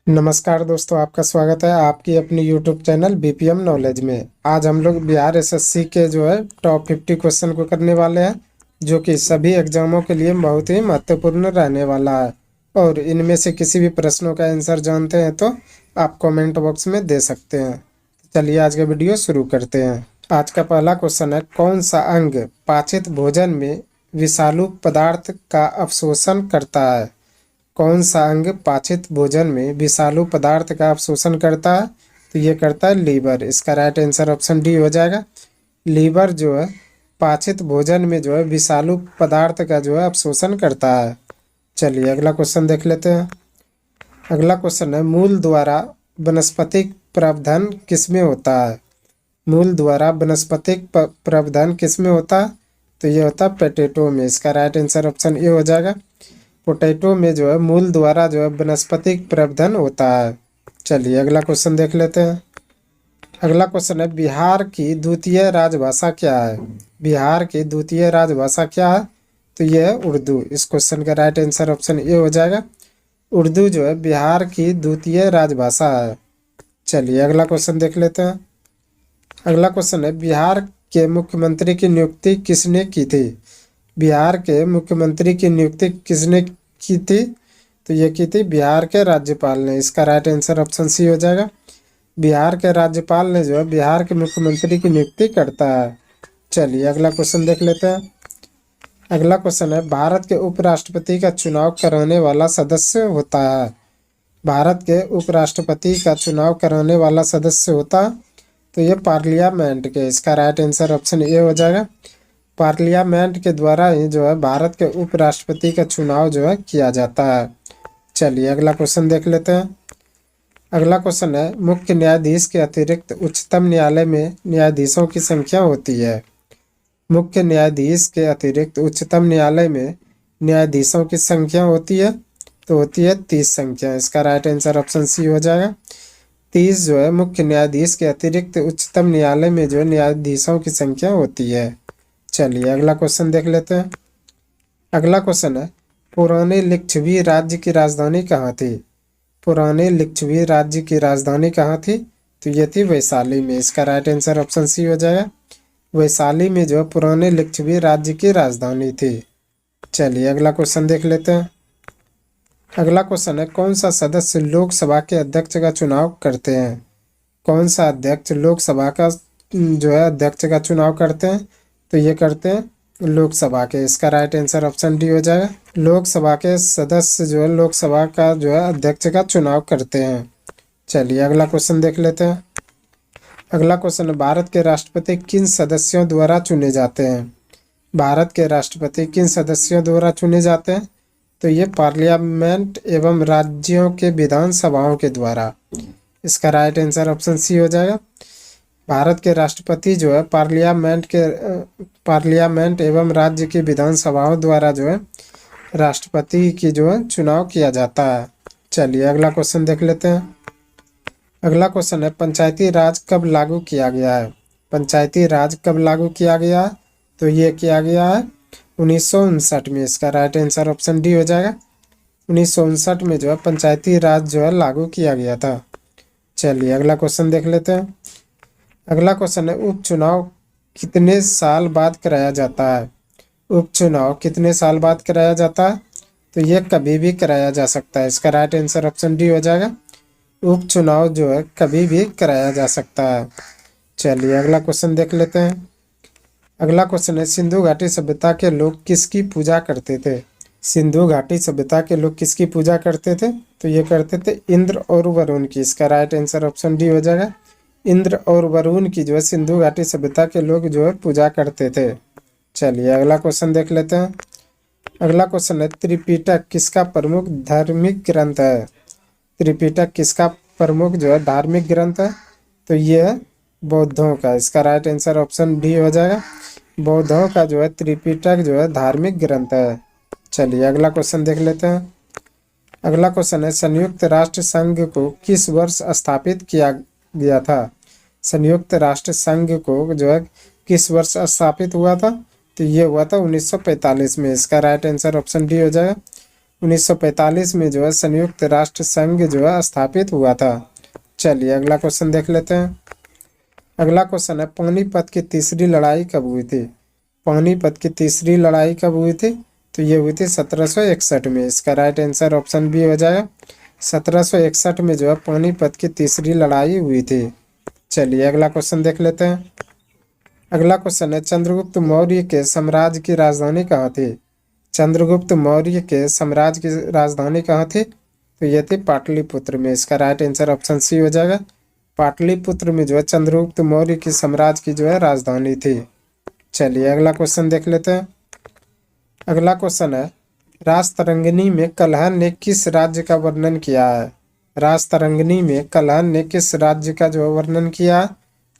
नमस्कार दोस्तों, आपका स्वागत है आपकी अपनी यूट्यूब चैनल बीपीएम नॉलेज में। आज हम लोग बिहार एसएससी के टॉप 50 क्वेश्चन को करने वाले हैं, जो कि सभी एग्जामों के लिए बहुत ही महत्वपूर्ण रहने वाला है। और इनमें से किसी भी प्रश्नों का आंसर जानते हैं तो आप कमेंट बॉक्स में दे सकते हैं। चलिए आज का वीडियो शुरू करते हैं। आज का पहला क्वेश्चन है, कौन सा अंग पाचित भोजन में विषालु पदार्थ का अवशोषण करता है? कौन सा अंग पाचित भोजन में विषालु पदार्थ का अवशोषण करता है? तो ये करता है लीवर। इसका राइट आंसर ऑप्शन डी हो जाएगा। लीवर जो है पाचित भोजन में विषालु पदार्थ का अवशोषण करता है। चलिए अगला क्वेश्चन देख लेते हैं। अगला क्वेश्चन है, मूल द्वारा वनस्पतिक प्रवर्धन किसमें होता है? मूल द्वारा वनस्पतिक प्रवर्धन किसमें होता है? तो ये होता है पोटैटो में। इसका राइट आंसर ऑप्शन ए हो जाएगा। पोटैटो में मूल द्वारा वनस्पतिक प्रवर्धन होता है। चलिए अगला क्वेश्चन देख लेते हैं। अगला क्वेश्चन है, बिहार की द्वितीय राजभाषा क्या है? बिहार की द्वितीय राजभाषा क्या है? तो यह है उर्दू। इस क्वेश्चन का राइट आंसर ऑप्शन ए हो जाएगा। उर्दू बिहार की द्वितीय राजभाषा है। चलिए अगला क्वेश्चन देख लेते हैं। अगला क्वेश्चन है, बिहार के मुख्यमंत्री की नियुक्ति किसने की थी? बिहार के मुख्यमंत्री की नियुक्ति किसने की थी? तो ये की थी बिहार के राज्यपाल ने। इसका राइट आंसर ऑप्शन सी हो जाएगा। बिहार के राज्यपाल ने बिहार के मुख्यमंत्री की नियुक्ति करता है। चलिए अगला क्वेश्चन देख लेते हैं। अगला क्वेश्चन है, भारत के उपराष्ट्रपति का चुनाव कराने वाला सदस्य होता है? भारत के उपराष्ट्रपति का चुनाव कराने वाला सदस्य होता है तो ये पार्लियामेंट के। इसका राइट आंसर ऑप्शन ए हो जाएगा। पार्लियामेंट के द्वारा ही भारत के उपराष्ट्रपति का चुनाव किया जाता है। चलिए अगला क्वेश्चन देख लेते हैं। अगला क्वेश्चन है, मुख्य न्यायाधीश के अतिरिक्त उच्चतम न्यायालय में न्यायाधीशों की संख्या होती है? मुख्य न्यायाधीश के अतिरिक्त उच्चतम न्यायालय में न्यायाधीशों की संख्या होती है तो होती है 30 संख्या। इसका राइट आंसर ऑप्शन सी हो जाएगा। 30 मुख्य न्यायाधीश के अतिरिक्त उच्चतम न्यायालय में न्यायाधीशों की संख्या होती है। चलिए अगला क्वेश्चन देख लेते हैं। अगला क्वेश्चन है, पुराने लिच्छवी राज्य की राजधानी कहाँ थी? पुराने लिच्छवी राज्य की राजधानी कहाँ थी? तो ये थी वैशाली में। इसका राइट आंसर ऑप्शन सी हो जाएगा। वैशाली में पुराने लिच्छवी राज्य की राजधानी थी। चलिए अगला क्वेश्चन देख लेते हैं। अगला क्वेश्चन है, कौन सा सदस्य लोकसभा के अध्यक्ष का चुनाव करते हैं? कौन सा अध्यक्ष लोकसभा का अध्यक्ष का चुनाव करते हैं? तो ये करते हैं लोकसभा के। इसका राइट आंसर ऑप्शन डी हो जाएगा। लोकसभा के सदस्य लोकसभा का अध्यक्ष का चुनाव करते हैं। चलिए अगला क्वेश्चन देख लेते हैं। अगला क्वेश्चन है, भारत के राष्ट्रपति किन सदस्यों द्वारा चुने जाते हैं? भारत के राष्ट्रपति किन सदस्यों द्वारा चुने जाते हैं? तो ये पार्लियामेंट एवं राज्यों के विधानसभाओं के द्वारा। इसका राइट आंसर ऑप्शन सी हो जाएगा। भारत के राष्ट्रपति पार्लियामेंट एवं राज्य की विधानसभाओं द्वारा राष्ट्रपति की चुनाव किया जाता है। चलिए अगला क्वेश्चन देख लेते हैं। अगला क्वेश्चन है, पंचायती राज कब लागू किया गया है? पंचायती राज कब लागू किया गया है? तो ये किया गया है 1959 में। इसका राइट आंसर ऑप्शन डी हो जाएगा। 1959 में पंचायती राज लागू किया गया था। चलिए अगला क्वेश्चन देख लेते हैं। अगला क्वेश्चन है, उपचुनाव कितने साल बाद कराया जाता है? उपचुनाव कितने साल बाद कराया जाता है? तो ये कभी भी कराया जा सकता है। इसका राइट आंसर ऑप्शन डी हो जाएगा। उपचुनाव कभी भी कराया जा सकता है। चलिए अगला क्वेश्चन देख लेते हैं। अगला क्वेश्चन है, सिंधु घाटी सभ्यता के लोग किसकी पूजा करते थे? सिंधु घाटी सभ्यता के लोग किसकी पूजा करते थे? तो ये करते थे इंद्र और वरुण की। इसका राइट आंसर ऑप्शन डी हो जाएगा। इंद्र और वरुण की सिंधु घाटी सभ्यता के लोग पूजा करते थे। चलिए अगला क्वेश्चन देख लेते हैं। अगला क्वेश्चन है, त्रिपिटक किसका प्रमुख धार्मिक ग्रंथ है? त्रिपिटक किसका प्रमुख धार्मिक ग्रंथ है? तो ये है बौद्धों का। इसका राइट आंसर ऑप्शन डी हो जाएगा। बौद्धों का त्रिपिटक धार्मिक ग्रंथ है। चलिए अगला क्वेश्चन देख लेते हैं। अगला क्वेश्चन है, संयुक्त राष्ट्र संघ को किस वर्ष स्थापित किया गया था? संयुक्त राष्ट्र संघ को किस वर्ष स्थापित हुआ था? तो ये हुआ था 1945 में। इसका राइट आंसर ऑप्शन डी हो जाएगा। 1945 में जो है संयुक्त राष्ट्र संघ जो है स्थापित हुआ था। चलिए अगला क्वेश्चन देख लेते हैं। अगला क्वेश्चन है पानीपत की तीसरी लड़ाई कब हुई थी? पानीपत की तीसरी लड़ाई कब हुई थी? तो ये हुई थी 1761 में। इसका राइट आंसर ऑप्शन बी हो जाएगा। 1761 में जो है पानीपत की तीसरी लड़ाई हुई थी। चलिए अगला क्वेश्चन देख लेते हैं। अगला क्वेश्चन है चंद्रगुप्त मौर्य के साम्राज्य की राजधानी कहाँ थी? चंद्रगुप्त मौर्य के साम्राज्य की राजधानी कहाँ थी? तो ये थी पाटलिपुत्र में। इसका राइट आंसर ऑप्शन सी हो जाएगा। पाटलिपुत्र में जो है चंद्रगुप्त मौर्य की साम्राज्य की जो है राजधानी थी। चलिए अगला क्वेश्चन देख लेते हैं। अगला क्वेश्चन है राजतरंगिणी में कल्हण ने किस राज्य का वर्णन किया है? राजतरंगिणी में कल्हण ने किस राज्य का जो वर्णन किया है?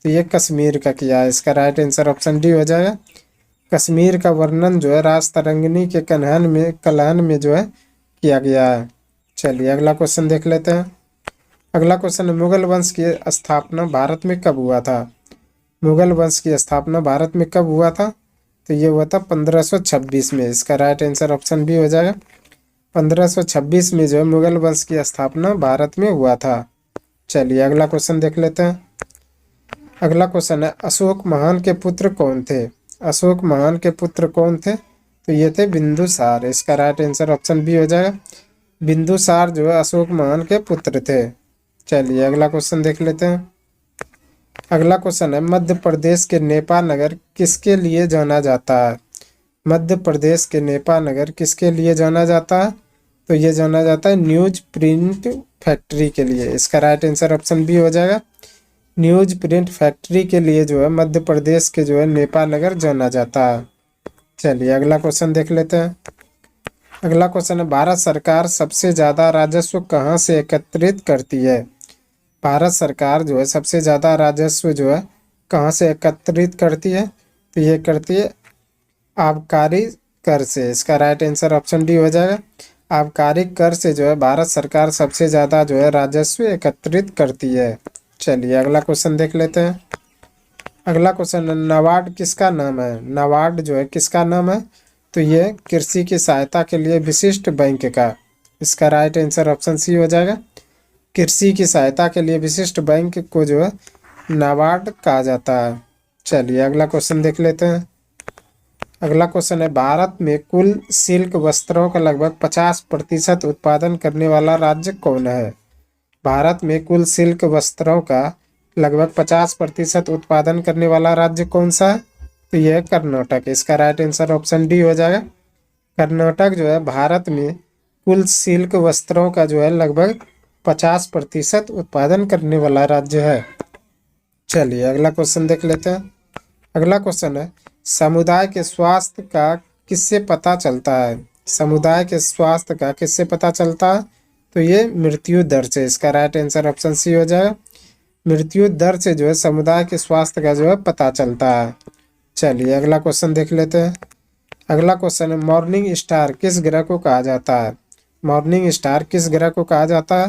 तो ये कश्मीर का किया है। इसका राइट आंसर ऑप्शन डी हो जाएगा। कश्मीर का वर्णन जो है राजतरंगिणी के कल्हण में जो है किया गया है। चलिए अगला क्वेश्चन देख लेते हैं। अगला क्वेश्चन है मुगल वंश की स्थापना भारत में कब हुआ था? मुगल वंश की स्थापना भारत में कब हुआ था? तो ये हुआ था 1526 में। इसका राइट आंसर ऑप्शन बी हो जाएगा। 1526 में जो है मुगल वंश की स्थापना भारत में हुआ था। चलिए अगला क्वेश्चन देख लेते हैं। अगला क्वेश्चन है अशोक महान के पुत्र कौन थे? अशोक महान के पुत्र कौन थे? तो ये थे बिंदुसार। इसका राइट आंसर ऑप्शन बी हो जाएगा। बिंदुसार जो है अशोक महान के पुत्र थे। चलिए अगला क्वेश्चन देख लेते हैं। अगला क्वेश्चन है मध्य प्रदेश के नेपा नगर किसके लिए जाना जाता है? मध्य प्रदेश के नेपा नगर किसके लिए जाना जाता है? तो ये जाना जाता है न्यूज प्रिंट फैक्ट्री के लिए। इसका राइट आंसर ऑप्शन बी हो जाएगा। न्यूज प्रिंट फैक्ट्री के लिए जो है मध्य प्रदेश के जो है नेपा नगर जाना जाता है। चलिए अगला क्वेश्चन देख लेते हैं। अगला क्वेश्चन है भारत सरकार सबसे ज़्यादा राजस्व कहाँ से एकत्रित करती है? भारत सरकार जो है सबसे ज़्यादा राजस्व जो है कहाँ से एकत्रित करती है? तो ये करती है आबकारी कर से। इसका राइट आंसर ऑप्शन डी हो जाएगा। आबकारी कर से जो है भारत सरकार सबसे ज़्यादा जो है राजस्व एकत्रित करती है। चलिए अगला क्वेश्चन देख लेते हैं। अगला क्वेश्चन है नाबार्ड किसका नाम है? नाबार्ड जो है किसका नाम है? तो ये कृषि की सहायता के लिए विशिष्ट बैंक का। इसका राइट आंसर ऑप्शन सी हो जाएगा। कृषि की सहायता के लिए विशिष्ट बैंक को जो है नाबार्ड कहा जाता है। चलिए अगला क्वेश्चन देख लेते हैं। अगला क्वेश्चन है भारत में कुल सिल्क वस्त्रों का लगभग 50% उत्पादन करने वाला राज्य कौन है? भारत में कुल सिल्क वस्त्रों का लगभग 50% उत्पादन करने वाला राज्य कौन सा है? तो यह है कर्नाटक। इसका राइट आंसर ऑप्शन डी हो जाएगा। कर्नाटक जो है भारत में कुल सिल्क वस्त्रों का जो है लगभग 50% उत्पादन करने वाला राज्य है। चलिए अगला क्वेश्चन देख लेते हैं। अगला क्वेश्चन है समुदाय के स्वास्थ्य का किससे पता चलता है? समुदाय के स्वास्थ्य का किससे पता चलता है? तो ये मृत्यु दर से। इसका राइट आंसर ऑप्शन सी हो जाएगा। मृत्यु दर से जो है समुदाय के स्वास्थ्य का जो है पता चलता है। चलिए अगला क्वेश्चन देख लेते हैं। अगला क्वेश्चन है मॉर्निंग स्टार किस ग्रह को कहा जाता है? मॉर्निंग स्टार किस ग्रह को कहा जाता है?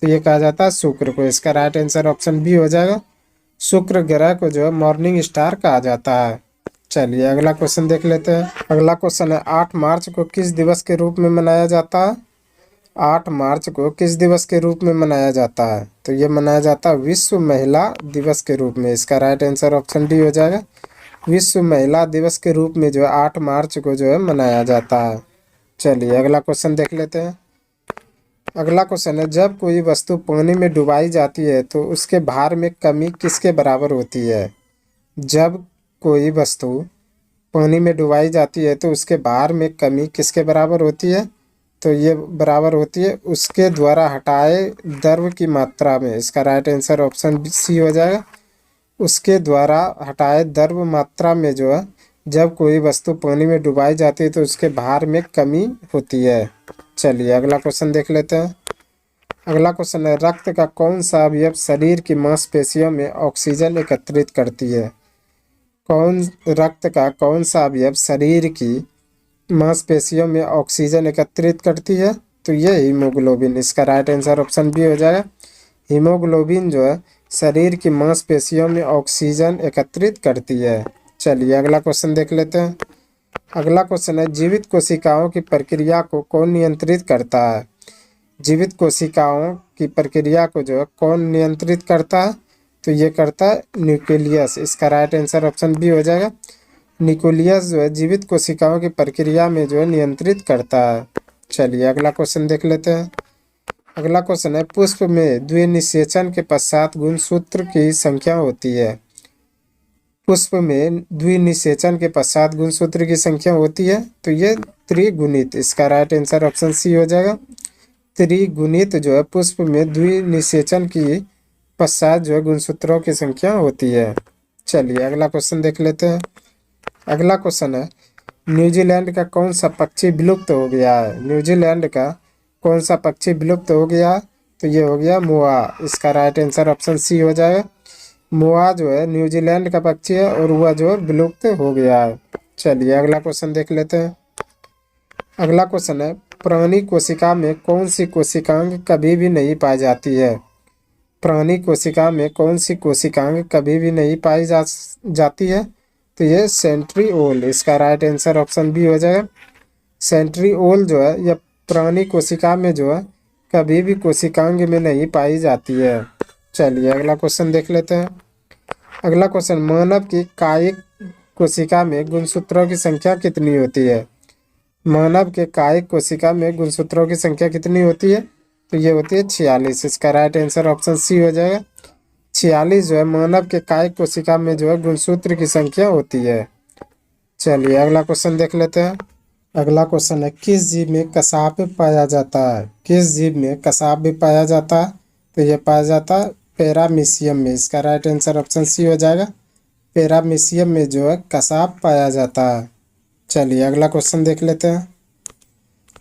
तो ये कहा जाता है शुक्र को। इसका राइट आंसर ऑप्शन बी हो जाएगा। शुक्र ग्रह को जो है मॉर्निंग स्टार कहा जाता है। चलिए अगला क्वेश्चन देख लेते हैं। अगला क्वेश्चन है 8 मार्च को किस दिवस के रूप में मनाया जाता है? 8 मार्च को किस दिवस के रूप में मनाया जाता है? तो ये मनाया जाता है विश्व महिला दिवस के रूप में। इसका राइट आंसर ऑप्शन डी हो जाएगा। विश्व महिला दिवस के रूप में जो है 8 मार्च को जो है मनाया जाता है। चलिए अगला क्वेश्चन देख लेते हैं। अगला क्वेश्चन है जब कोई वस्तु पानी में डुबाई जाती है तो उसके भार में कमी किसके बराबर होती है? जब कोई वस्तु पानी में डुबाई जाती है तो उसके भार में कमी किसके बराबर होती है? तो ये बराबर होती है उसके द्वारा हटाए द्रव्य की मात्रा में। इसका राइट आंसर ऑप्शन सी हो जाएगा। उसके द्वारा हटाए द्रव्य मात्रा में जो है जब कोई वस्तु पानी में डुबाई जाती है तो उसके भार में कमी होती है। चलिए अगला क्वेश्चन देख लेते हैं। अगला क्वेश्चन है रक्त का कौन सा अवयव शरीर की मांसपेशियों में ऑक्सीजन एकत्रित करती है? रक्त का कौन सा अवयव शरीर की मांसपेशियों में ऑक्सीजन एकत्रित करती है? तो ये हीमोग्लोबिन। इसका राइट आंसर ऑप्शन बी हो जाएगा। हीमोग्लोबिन जो है शरीर की मांसपेशियों में ऑक्सीजन एकत्रित करती है। चलिए अगला क्वेश्चन देख लेते हैं। अगला क्वेश्चन है, जीवित कोशिकाओं की प्रक्रिया को कौन नियंत्रित करता है? जीवित कोशिकाओं की प्रक्रिया को जो है कौन नियंत्रित करता है? तो ये करता है न्यूक्लियस। इसका राइट आंसर ऑप्शन बी हो जाएगा। न्यूक्लियस जो है जीवित कोशिकाओं की प्रक्रिया में जो है नियंत्रित करता है। चलिए अगला क्वेश्चन देख लेते हैं। अगला क्वेश्चन है, पुष्प में द्विनिषेचन के पश्चात गुणसूत्र की संख्या होती है। पुष्प में द्विनिषेचन के पश्चात गुणसूत्र की संख्या होती है तो ये त्रिगुणित। इसका राइट आंसर ऑप्शन सी हो जाएगा। त्रिगुणित जो है पुष्प में द्विनिषेचन की पश्चात जो है गुणसूत्रों की संख्या होती है। चलिए अगला क्वेश्चन देख लेते हैं। अगला क्वेश्चन है, न्यूजीलैंड का कौन सा पक्षी विलुप्त हो गया है? न्यूजीलैंड का कौन सा पक्षी विलुप्त हो गया? तो ये हो गया मोआ। इसका राइट आंसर ऑप्शन सी हो जाएगा। मोआ जो है न्यूजीलैंड का पक्षी है और वह जो है विलुप्त हो गया है। चलिए अगला क्वेश्चन देख लेते हैं। अगला क्वेश्चन है, प्राणी कोशिका में कौन सी कोशिकांग कभी भी नहीं पाई जाती है? प्राणी कोशिका में कौन सी कोशिकांग कभी भी नहीं पाई जाती है? तो ये सेंट्रीओल। इसका राइट आंसर ऑप्शन बी हो जाएगा। सेंट्रीओल जो है यह प्राणी कोशिका में जो है कभी भी कोशिकांग में नहीं पाई जाती है। चलिए अगला क्वेश्चन देख लेते हैं। अगला क्वेश्चन, मानव की कायिक कोशिका में गुणसूत्रों की संख्या कितनी होती है? मानव के कायिक कोशिका में गुणसूत्रों की संख्या कितनी होती है? तो ये होती है 46। इसका राइट आंसर ऑप्शन सी हो जाएगा। 46 जो है मानव के कायिक कोशिका में जो है गुणसूत्र की संख्या होती है। चलिए अगला क्वेश्चन देख लेते हैं। अगला क्वेश्चन है, किस जीव में कसाव पाया जाता है? किस जीव में कसाव भी पाया जाता है? तो ये पाया जाता है पैरामीशियम में। इसका राइट आंसर ऑप्शन सी हो जाएगा। पैरामीशियम में जो है कसाव पाया जाता है। चलिए अगला क्वेश्चन देख लेते हैं।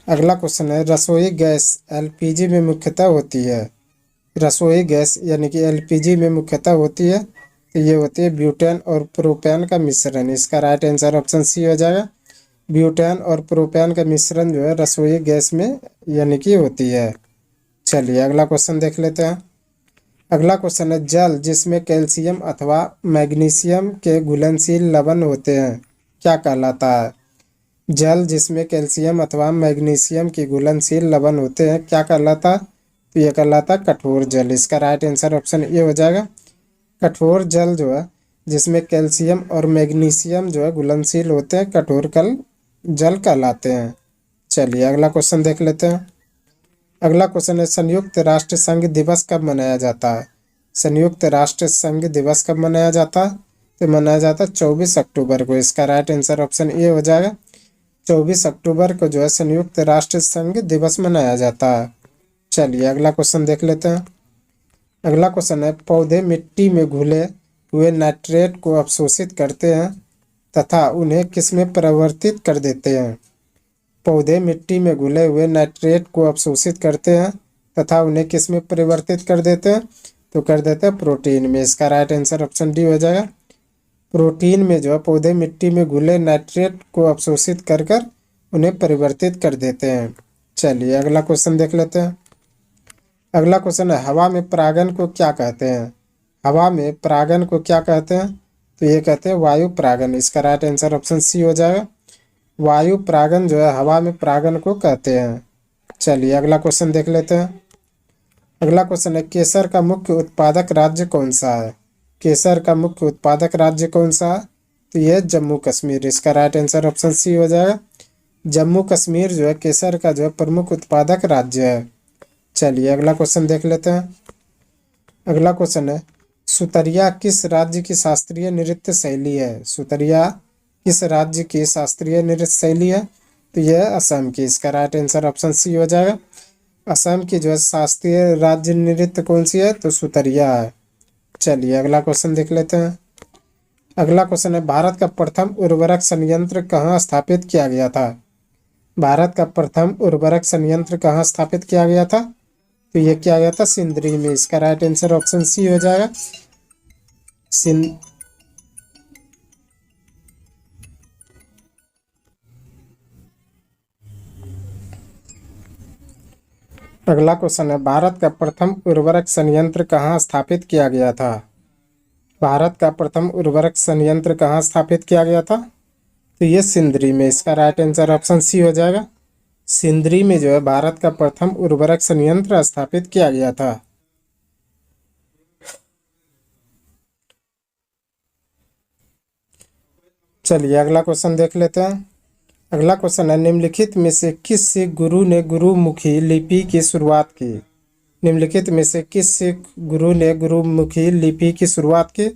अगला क्वेश्चन है, रसोई गैस एलपीजी में मुख्यतः होती है। रसोई गैस यानी कि एलपीजी में मुख्यतः होती है तो ये होती है ब्यूटेन और प्रोपेन का मिश्रण। इसका राइट आंसर ऑप्शन सी हो जाएगा। ब्यूटेन और प्रोपेन का मिश्रण जो है रसोई गैस में यानी कि होती है। चलिए अगला क्वेश्चन देख लेते हैं। अगला क्वेश्चन है, जल जिसमें कैल्शियम अथवा मैग्नीशियम के घुलनशील लवण होते हैं क्या कहलाता है? जल जिसमें कैल्शियम अथवा मैग्नीशियम की घुलनशील लवण होते हैं क्या कहलाता? तो यह कहलाता कठोर जल। इसका राइट आंसर ऑप्शन ए हो जाएगा। कठोर जल जो है जिसमें कैल्शियम और मैग्नीशियम जो है घुलनशील होते हैं कठोर जल कहलाते हैं। चलिए अगला क्वेश्चन देख लेते हैं। अगला क्वेश्चन है, संयुक्त राष्ट्र संघ दिवस कब मनाया जाता है? संयुक्त राष्ट्र संघ दिवस कब मनाया जाता है? तो मनाया जाता है 24 अक्टूबर को। इसका राइट आंसर ऑप्शन ए हो जाएगा। 24 अक्टूबर को जो है संयुक्त राष्ट्र संघ दिवस मनाया जाता है। चलिए अगला क्वेश्चन देख लेते हैं। अगला क्वेश्चन है, पौधे मिट्टी में घुले हुए नाइट्रेट को अवशोषित करते हैं तथा उन्हें किसमें परिवर्तित कर देते हैं? पौधे मिट्टी में घुले हुए नाइट्रेट को अवशोषित करते हैं तथा उन्हें किसमें परिवर्तित कर देते हैं? तो कर देते हैं प्रोटीन में। इसका राइट आंसर ऑप्शन डी हो जाएगा। प्रोटीन में जो है पौधे मिट्टी में घुले नाइट्रेट को अवशोषित कर कर उन्हें परिवर्तित कर देते हैं। चलिए अगला क्वेश्चन देख लेते हैं। अगला क्वेश्चन है, हवा में परागन को क्या कहते हैं? हवा में परागन को क्या कहते हैं? तो ये कहते हैं वायु परागन। इसका राइट आंसर ऑप्शन सी हो जाएगा। वायु परागन जो है हवा में परागन को कहते हैं। चलिए अगला क्वेश्चन देख लेते हैं। अगला क्वेश्चन है, केसर का मुख्य उत्पादक राज्य कौन सा है? केसर का मुख्य उत्पादक राज्य कौन सा है? तो यह जम्मू कश्मीर। इसका राइट आंसर ऑप्शन सी हो जाएगा। जम्मू कश्मीर जो है केसर का जो है प्रमुख उत्पादक राज्य है। चलिए अगला क्वेश्चन देख लेते हैं। अगला क्वेश्चन है, सुतरिया किस राज्य की शास्त्रीय नृत्य शैली है? सुतरिया किस राज्य की शास्त्रीय नृत्य शैली है? तो यह असम की। इसका राइट आंसर ऑप्शन सी हो जाएगा। असम की जो है शास्त्रीय राज्य नृत्य कौन सी है? तो सुतरिया है। चलिए अगला क्वेश्चन देख लेते हैं। अगला क्वेश्चन है, भारत का प्रथम उर्वरक संयंत्र कहाँ स्थापित किया गया था? भारत का प्रथम उर्वरक संयंत्र कहाँ स्थापित किया गया था? तो यह किया गया था सिंदरी में। इसका राइट आंसर ऑप्शन सी हो जाएगा। अगला क्वेश्चन है, भारत का प्रथम उर्वरक संयंत्र कहाँ स्थापित किया गया था? भारत का प्रथम उर्वरक संयंत्र कहाँ स्थापित किया गया था? तो ये सिंदरी में, इसका राइट आंसर ऑप्शन सी हो जाएगा। सिंदरी में जो है भारत का प्रथम उर्वरक संयंत्र स्थापित किया गया था। चलिए अगला क्वेश्चन देख लेते हैं। अगला क्वेश्चन है, निम्नलिखित में से किस सिख गुरु ने गुरुमुखी लिपि की शुरुआत की? निम्नलिखित में से किस सिख गुरु ने गुरुमुखी लिपि की शुरुआत की?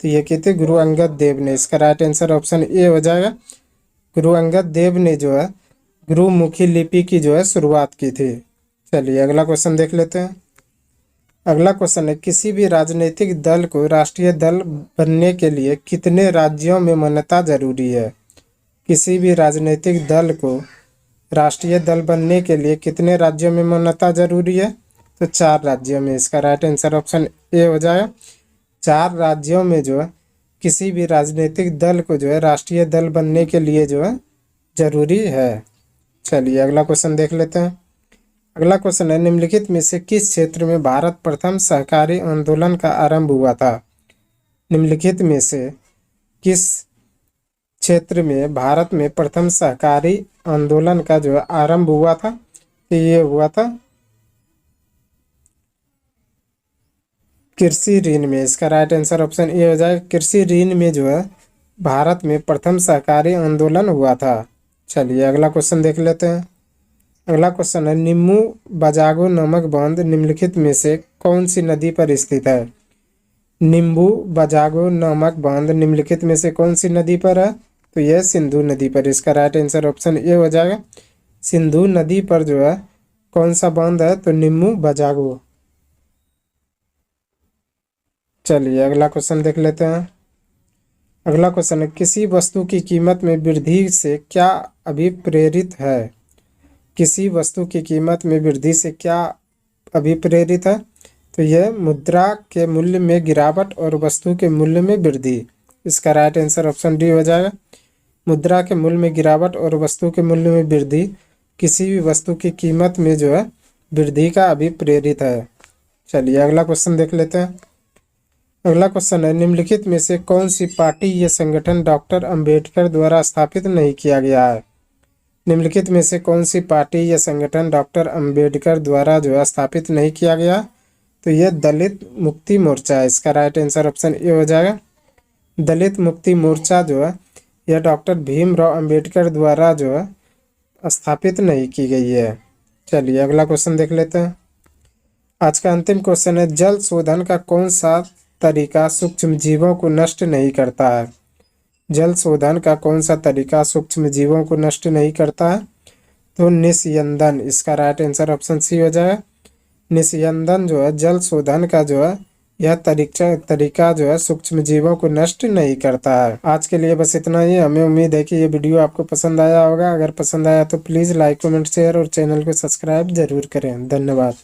तो ये कहते गुरु अंगद देव ने, इसका राइट आंसर ऑप्शन ए हो जाएगा। गुरु अंगद देव ने जो है गुरुमुखी लिपि की जो है शुरुआत की थी। चलिए अगला क्वेश्चन देख लेते हैं। अगला क्वेश्चन है, किसी भी राजनीतिक दल को राष्ट्रीय दल बनने के लिए कितने राज्यों में मान्यता जरूरी है? किसी भी राजनीतिक दल को राष्ट्रीय दल बनने के लिए कितने राज्यों में मान्यता जरूरी है? तो 4 राज्यों में, इसका राइट आंसर ऑप्शन ए हो जाएगा। 4 राज्यों में जो है किसी भी राजनीतिक दल को जो है राष्ट्रीय दल बनने के लिए जो है जरूरी है। चलिए अगला क्वेश्चन देख लेते हैं। अगला क्वेश्चन है, निम्नलिखित में से किस क्षेत्र में भारत प्रथम सहकारी आंदोलन का आरंभ हुआ था? निम्नलिखित में से किस क्षेत्र में भारत में प्रथम सहकारी आंदोलन का जो है आरंभ हुआ था? तो ये हुआ था कृषि ऋण में, इसका राइट आंसर ऑप्शन ए हो जाएगा। कृषि ऋण में जो है भारत में प्रथम सहकारी आंदोलन हुआ था। चलिए अगला क्वेश्चन देख लेते हैं। अगला क्वेश्चन है, निम्बू बजागो नामक बांध निम्नलिखित में से कौन सी नदी पर स्थित है? निम्बू बजागो नामक बांध निम्नलिखित में से कौन सी नदी पर है? तो यह सिंधु नदी पर, इसका राइट आंसर ऑप्शन ए हो जाएगा। सिंधु नदी पर जो है कौन सा बांध है? तो निम्बू बजागो। चलिए अगला क्वेश्चन देख लेते हैं। अगला क्वेश्चन है, किसी वस्तु की कीमत में वृद्धि से क्या अभिप्रेरित है? किसी वस्तु की कीमत में वृद्धि से क्या अभिप्रेरित है? तो यह मुद्रा के मूल्य में गिरावट और वस्तु के मूल्य में वृद्धि, इसका राइट आंसर ऑप्शन डी हो जाएगा। मुद्रा के मूल्य में गिरावट और वस्तु के मूल्य में वृद्धि किसी भी वस्तु की कीमत में जो है वृद्धि का अभिप्रेरित है। चलिए अगला क्वेश्चन देख लेते हैं। अगला क्वेश्चन है, निम्नलिखित में से कौन सी पार्टी या संगठन डॉक्टर अंबेडकर द्वारा स्थापित नहीं किया गया है? निम्नलिखित में से कौन सी पार्टी या संगठन डॉक्टर अंबेडकर द्वारा जो है स्थापित नहीं किया गया? तो यह दलित मुक्ति मोर्चा है, इसका राइट आंसर ऑप्शन ए हो जाएगा। दलित मुक्ति मोर्चा जो है यह डॉक्टर भीमराव अंबेडकर द्वारा जो है स्थापित नहीं की गई है। चलिए अगला क्वेश्चन देख लेते हैं। आज का अंतिम क्वेश्चन है, जल शोधन का कौन सा तरीका सूक्ष्म जीवों को नष्ट नहीं करता है? जल शोधन का कौन सा तरीका सूक्ष्म जीवों को नष्ट नहीं करता है? तो निस्यंदन, इसका राइट आंसर ऑप्शन सी हो जाएगा। निस्यंदन जो है जल शोधन का जो है यह तरीका जो है सूक्ष्म जीवों को नष्ट नहीं करता है। आज के लिए बस इतना ही। हमें उम्मीद है कि ये वीडियो आपको पसंद आया होगा। अगर पसंद आया तो प्लीज़ लाइक कमेंट शेयर और चैनल को सब्सक्राइब जरूर करें। धन्यवाद।